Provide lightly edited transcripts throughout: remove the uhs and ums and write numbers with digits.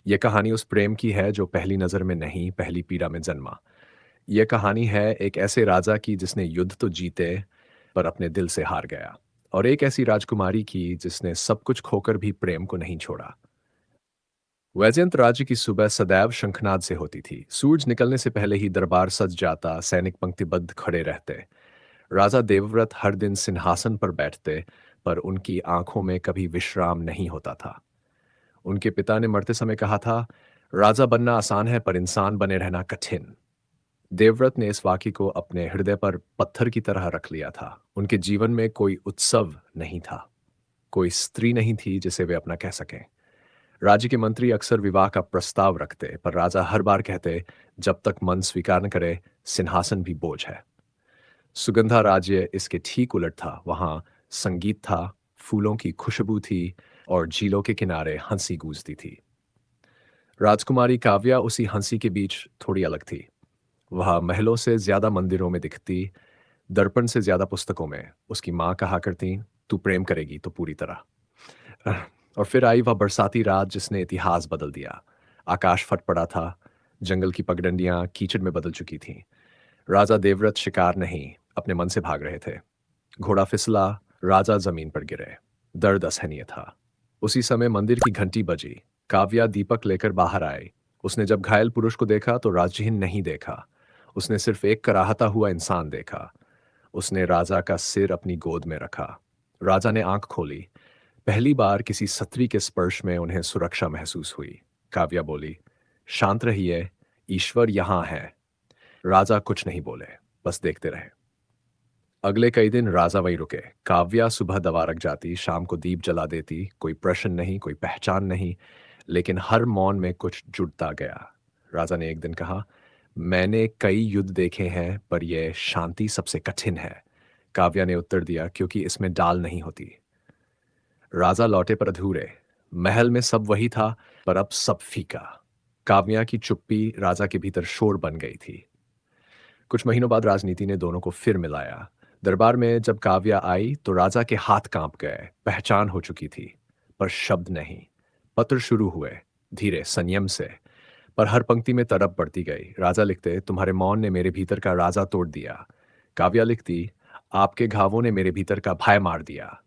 ये कहानी उस प्रेम की है जो पहली नज़र में नहीं, पहली पीड़ा में जन्मा। ये कहानी है एक ऐसे राजा की जिसने युद्ध तो जीते, पर अपने दिल से हार गया। और एक ऐसी राजकुमारी की जिसने सब कुछ खोकर भी प्रेम को नहीं छोड़ा। वैजयंत राज्य की सुबह सदैव शंखनाद से होती थी। सूरज निकलने से पहले ही दरबार सज जाता, सैनिक पंक्तिबद्ध खड़े रहते। राजा देवव्रत हर दिन सिंहासन पर बैठते, पर उनकी आंखों में कभी विश्राम नहीं होता था। उनके पिता ने मरते समय कहा था, राजा बनना आसान है पर इंसान बने रहना कठिन। देवव्रत ने इस वाक्य को अपने हृदय पर पत्थर की तरह रख लिया था। उनके जीवन में कोई उत्सव नहीं था, कोई स्त्री नहीं थी जिसे वे अपना कह सकें। राज्य के मंत्री अक्सर विवाह का प्रस्ताव रखते, पर राजा हर बार कहते, जब तक मन स्वीकार न करे, सिंहासन भी बोझ है। सुगंधा राज्य इसके ठीक उलट था। वहां संगीत था, फूलों की खुशबू थी और झीलों के किनारे हंसी गूंजती थी। राजकुमारी काव्या उसी हंसी के बीच थोड़ी अलग थी। वह महलों से ज्यादा मंदिरों में दिखती, दर्पण से ज्यादा पुस्तकों में। उसकी माँ कहा करती, तू प्रेम करेगी तो पूरी तरह। और फिर आई वह बरसाती रात जिसने इतिहास बदल दिया। आकाश फट पड़ा था, जंगल की पगडंडियां कीचड़ में बदल चुकी थीं। राजा देवव्रत शिकार नहीं, अपने मन से भाग रहे थे। घोड़ा फिसला, राजा जमीन पर गिरे। दर्द असहनीय था। उसी समय मंदिर की घंटी बजी। काव्या दीपक लेकर बाहर आई। उसने जब घायल पुरुष को देखा तो राज्यहीन नहीं देखा। उसने सिर्फ एक कराहता हुआ इंसान देखा। उसने राजा का सिर अपनी गोद में रखा। राजा ने आंख खोली। पहली बार किसी सत्री के स्पर्श में उन्हें सुरक्षा महसूस हुई। काव्या बोली, शांत रहिए, ईश्वर यहां है। राजा कुछ नहीं बोले, बस देखते रहे। अगले कई दिन राजा वहीं रुके। काव्या सुबह दवा रख जाती, शाम को दीप जला देती। कोई प्रश्न नहीं, कोई पहचान नहीं, लेकिन हर मौन में कुछ जुड़ता गया। राजा ने एक दिन कहा, मैंने कई युद्ध देखे हैं पर यह शांति सबसे कठिन है। काव्या ने उत्तर दिया, क्योंकि इसमें डाल नहीं होती। राजा लौटे पर अधूरे। महल में सब वही था, पर अब सब फीका। काव्या की चुप्पी राजा के भीतर शोर बन गई थी। कुछ महीनों बाद राजनीति ने दोनों को फिर मिलाया। दरबार में जब काव्या आई तो राजा के हाथ कांप गए। पहचान हो चुकी थी, पर शब्द नहीं। पत्र शुरू हुए, धीरे, संयम से, पर हर पंक्ति में तड़प बढ़ती गई। राजा लिखते, तुम्हारे मौन ने मेरे भीतर का राजा तोड़ दिया। काव्या लिखती, आपके घावों ने मेरे भीतर का भय मार दिया।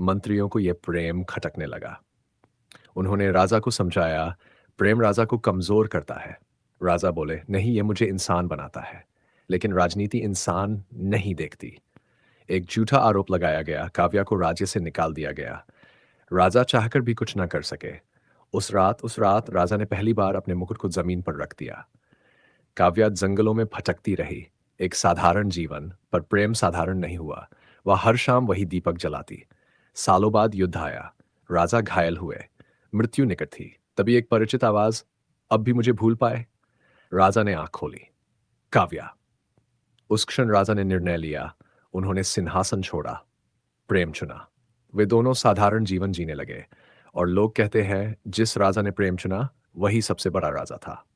मंत्रियों को यह प्रेम खटकने लगा। उन्होंने राजा को समझाया, प्रेम राजा को कमजोर करता है। राजा बोले, नहीं, ये मुझे इंसान बनाता है। लेकिन राजनीति इंसान नहीं देखती। एक झूठा आरोप लगाया गया, काव्या को राज्य से निकाल दिया गया। राजा चाहकर भी कुछ न कर सके। उस रात राजा ने पहली बार अपने मुकुट को जमीन पर रख दिया। काव्या जंगलों में भटकती रही। एक साधारण जीवन, पर प्रेम साधारण नहीं हुआ। वह हर शाम वही दीपक जलाती। सालों बाद युद्ध आया। राजा घायल हुए। मृत्यु निकट थी। तभी एक परिचित आवाज, अब भी मुझे भूल पाए? राजा ने आंख खोली। काव्या। उस क्षण राजा ने निर्णय लिया। उन्होंने सिंहासन छोड़ा, प्रेम चुना। वे दोनों साधारण जीवन जीने लगे। और लोग कहते हैं, जिस राजा ने प्रेम चुना वही सबसे बड़ा राजा था।